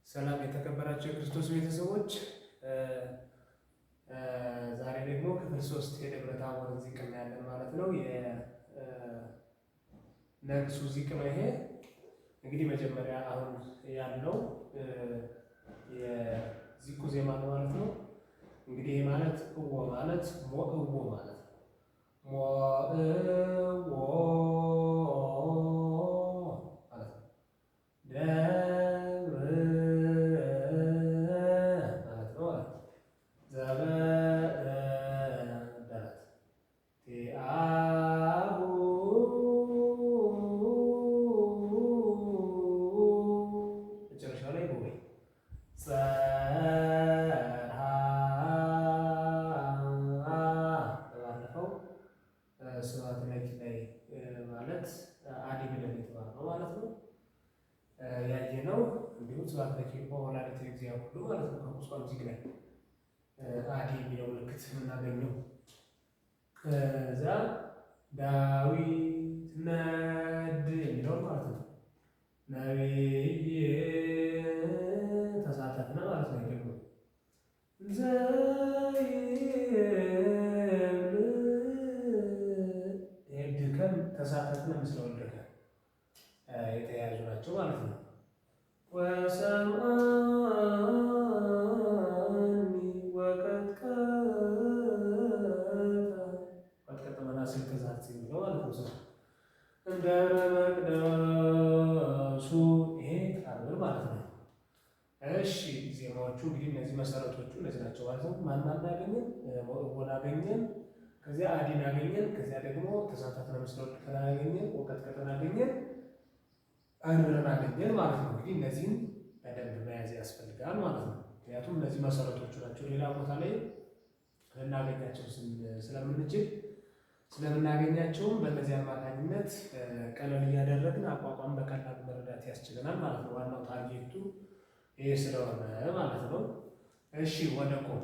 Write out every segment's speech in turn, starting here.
ሰላም የተከበራቸው የክርስቶስ ቤተሰቦች፣ ዛሬ ደግሞ ክፍል 3 የደብረ ታቦር ዚቅ እናያለን ማለት ነው። የነግሱ ዚቅ ነው። ይሄ እንግዲህ መጀመሪያ አሁን ያለው የዚቁ ዜማ ነው ማለት ነው። እንግዲህ ይሄ ማለት እወ ማለት ሞእዎ ማለት ነው። ሞእዎ ማለት ነው። ስብሐት ለኪ ላይ ማለት አዲ ብለን የተባለው ማለት ነው ያየነው። እንዲሁም ስብሐት ለኪ ወላዲተ እግዚአብሔር ሁሉ ማለት ነው። ከቁስቋም ዚቅ ላይ አዲ የሚለው ምልክት የምናገኘው እዛ ዳዊት ነድ የሚለውን ማለት ነው። ነቢይ ተሳተፍነ ማለት ነው። ደግሞ ተሳተፍነ ምስለ ወልደከ የተያያዙ ናቸው ማለት ነው። ወሰምዓኒ ወቀጥቀጠ መናስል ከዛት የሚለው ማለት ነው። እንደ መቅደሱ ይሄ ታምር ማለት ነው። እሺ ዜማዎቹ እንግዲህ እነዚህ መሰረቶቹ እነዚህ ናቸው ማለት ነው። ማን አገኘን? ወና አገኘን። ከዚያ አዲን አገኘን። ከዚያ ደግሞ ተሳተፍነ ምስለ ወልደከ አገኘን። ወቀጥቀጠን አገኘን። አንብረን አገኘን ማለት ነው። እንግዲህ እነዚህን በደንብ መያዝ ያስፈልጋል ማለት ነው። ምክንያቱም እነዚህ መሰረቶቹ ናቸው። ሌላ ቦታ ላይ ልናገኛቸው ስለምንችል ስለምናገኛቸውም በእነዚህ አማካኝነት ቀለል እያደረግን አቋቋም በቀላሉ መረዳት ያስችለናል ማለት ነው። ዋናው ታርጌቱ ይሄ ስለሆነ ማለት ነው። እሺ ወደ ቆም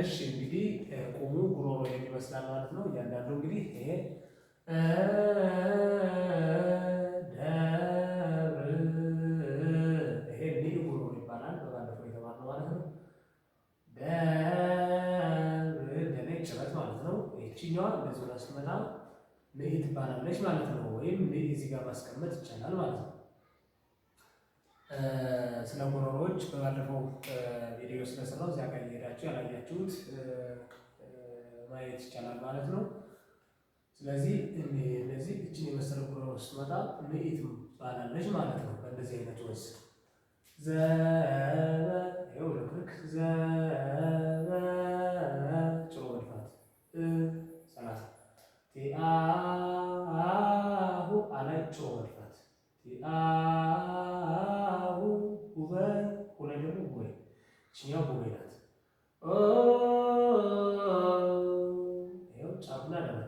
እሺ እንግዲህ ቁሙ ጉሮሮ ይመስላል ማለት ነው። እያንዳንዱ እንግዲህ ይሄ ይሄ ልዩ ጉሮሮ ይባላል። በባለፈው የተባለው ማለት ነው። ደብር ጭረት ማለት ነው። ይችኛዋ እንደዚህ ብላ ስትመጣ ንኢ ትባላለች ማለት ነው። ወይም ንኢ እዚህ ጋር ማስቀመጥ ይቻላል ማለት ነው። ስለ ጉሮሮዎች በባለፈው ቪዲዮ ስለሰራው እዚያ ጋር እየሄዳችሁ ያላያችሁት ማየት ይቻላል ማለት ነው። ስለዚህ እነዚህ እችን የመሰለ ጉሮሮ ስትመጣ ንኢ ትባላለች ማለት ነው። በእንደዚህ አይነት ወዝ ይኸው ልክ ጭሮ መድፋት 30 ቲአሁ አላይ ጭሮ መድፋት ቲአሁ ሁለ ደግሞ ጉባኤ ችኛው ጉባኤ ናት። ይኸው ጫፍና ደረት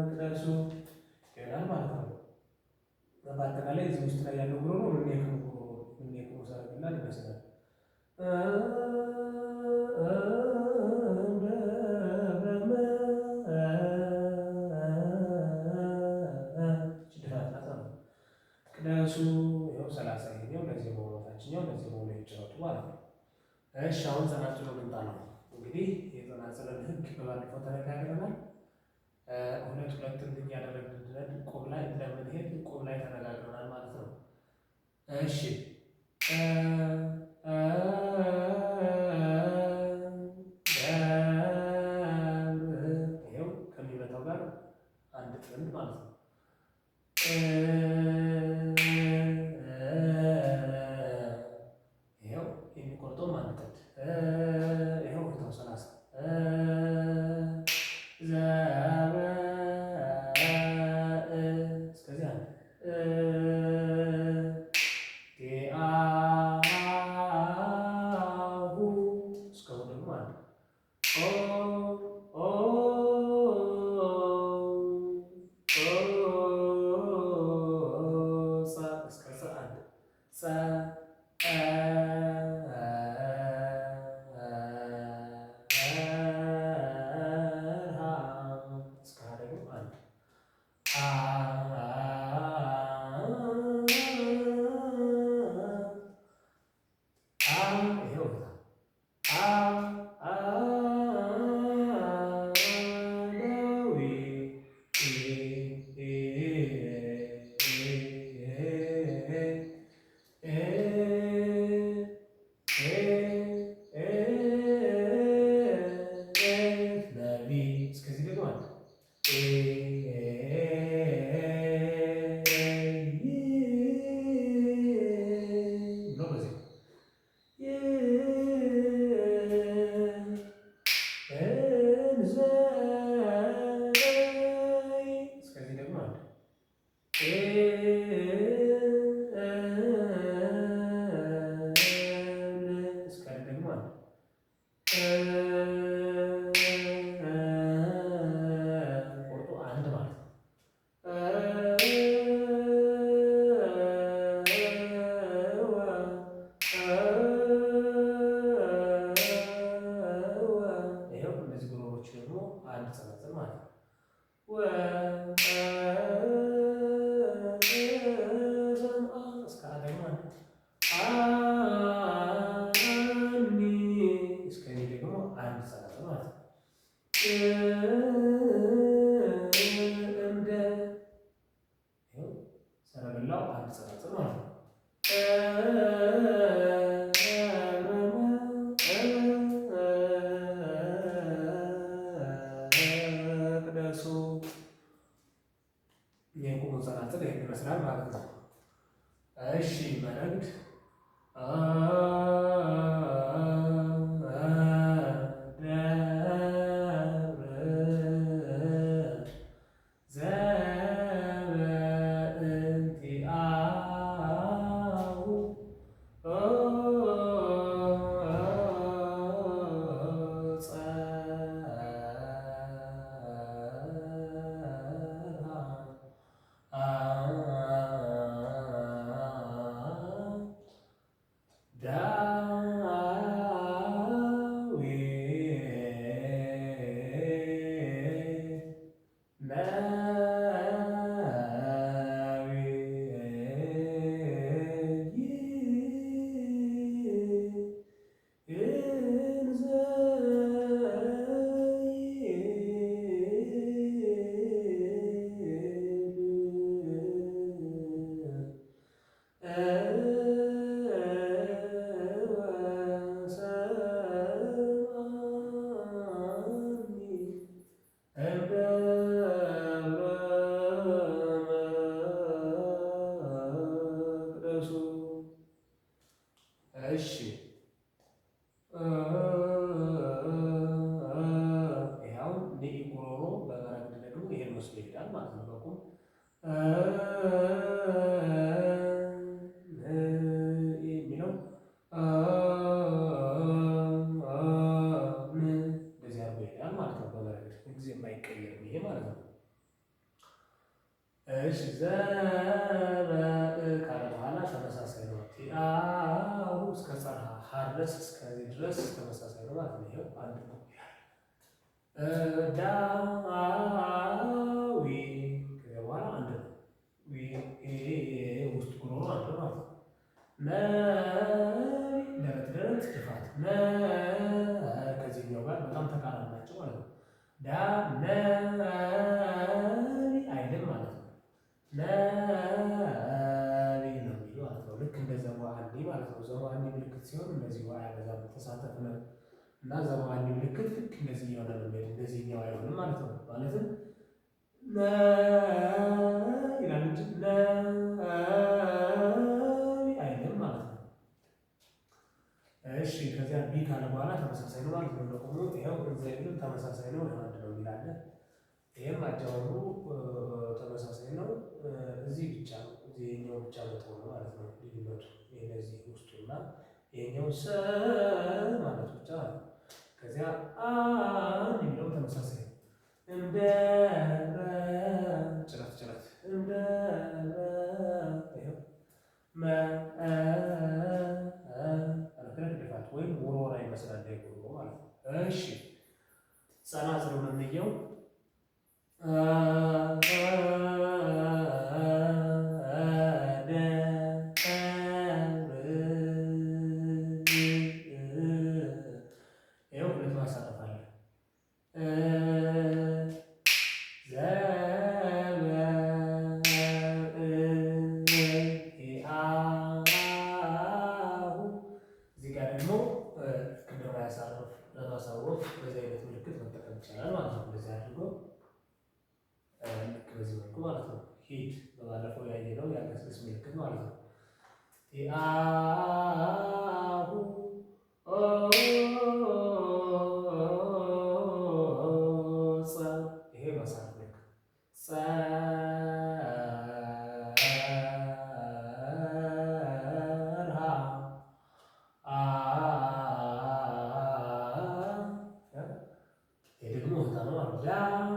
ቅደሱ ይሆናል ማለት ነው። በአጠቃላይ እዚህ ውስጥ ላይ ያለው ጉሮሮ ምን የክሙ ሰረገላ ይመስላል። ቅደሱ ይኸው 30 ይሄኛው ለዚህ መሆናችኛው ለዚህ መሆኑ ይጫወቱ ማለት ነው። እሺ አሁን ጸናጽሉ ልምጣ ነው። እንግዲህ የጸናጽልን ህግ በባለፈው ተነጋግረናል። ሁለት እያደረግን ቆብ ላይ እንደምንሄድ ቆብ ላይ ተነጋግረናል ማለት ነው። እሺ ይኸው ከሚመታው ጋር አንድ ጥንድ ማለት ነው። ይኸው የሚቆርጠውም አንድ ጥንድ ይኸው ህታው 30 ሰረገላው አንድ ጸናጽል ማለት ነው። ቅደሱ የቁሙ ጸናጽል ይህን ይመስላል ማለት ነው። እሺ መረግድ የሚለው እንደዚህ አድርጎ ይሄዳል ማለት ነው። በመረግድ ጊዜ የማይቀየርም ይሄ ማለት ነው። እሺ ዘበእ ካለ በኋላ ተመሳሳይ ነው። ቲአሁ እስከ ጸርሃ ሀ ድረስ እስከዚህ ድረስ ተመሳሳይ ነው ማለት ነው። ይኸው አንድ ነው። ዳዊ ከዚያ በኋላ አንድ ነው። ውስጥ ጉሮሮ አንድ ነው ማለት ነው። ደረት ደረት ድፋት ከዚህኛው ጋር በጣም ተቃራኒ ናቸው ማለት ነው። ዳ አይልም ማለት ነው። ነቢ ነው የሚለው ማለት ነው። ልክ እንደ ዘመዋኒ ማለት ነው። ዘመዋኒ ምልክት ሲሆን እንደዚህ አያበዛም ተሳተፍ ነው እና ዘመዋኒ ምልክት ልክ እንደዚህ እየሆነ ነው የሚሄድ እንደዚህኛው አይሆንም ማለት ነው። ማለትም ይላል እንጂ አይልም ማለት ነው። እሺ ከዚያ ቢ ካለ በኋላ ተመሳሳይ ነው ማለት ነው። ደግሞ ይኸው ዘይብልም ተመሳሳይ ነው አንድ ነው ይላል። ይሄም አጀማመሩ ተመሳሳይ ነው። እዚህ ብቻ ይሄኛው ብቻ መጥቶ ነው ማለት ነው ልዩነቱ። የነዚህ ውስጡና ይሄኛው ሰ ማለት ብቻ ነው። ከዚያ አን የሚለው ተመሳሳይ ነው። እንደ ጭረት ጭረት እንደ ይሄው ድፋት ወይም ወርወራ ይመስላል ጉሮሮ ማለት ነው። እሺ ጸናጽል ነው እንየው። ይኸው ሁለት ማሳረፍ አለ። እዚህ ጋር ደግሞ ቅድም ያሳረፍ ለማሳወቅ በዚህ አይነት ምልክት መጠቀም ይቻላል ማለት ነው። እንደዚህ አድርጎ ልክ በዚህ መልኩ ማለት ነው። ሂድ በባለፈው ያየነው የአገስግስ ምልክት ማለት ነው። ቲአሁ ይሄ ማሳረፍ ልክ ጸርሃ ይሄ ደግሞ ህታ ነው ማለት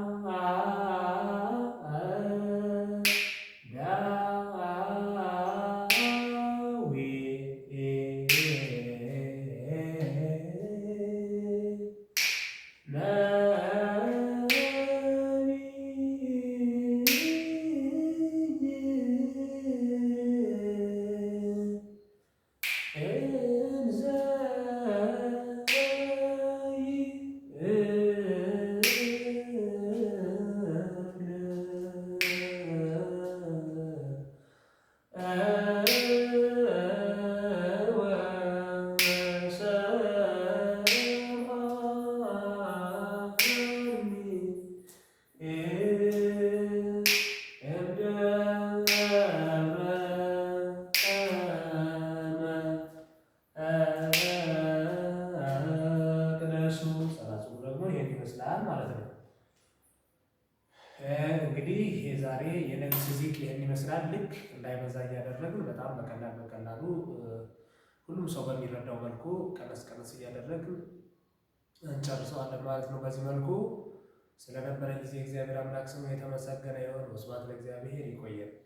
እንግዲህ የዛሬ የነግስ ዚቅ ይህን ይመስላል። ልክ እንዳይበዛ እያደረግን በጣም በቀላሉ ሁሉም ሰው በሚረዳው መልኩ ቀነስ ቀነስ እያደረግን እንጨርሰዋለን ማለት ነው። በዚህ መልኩ ስለነበረ ጊዜ እግዚአብሔር አምላክ ስሙ የተመሰገነ ይሁን። ወስብሐት ለእግዚአብሔር። ይቆየን።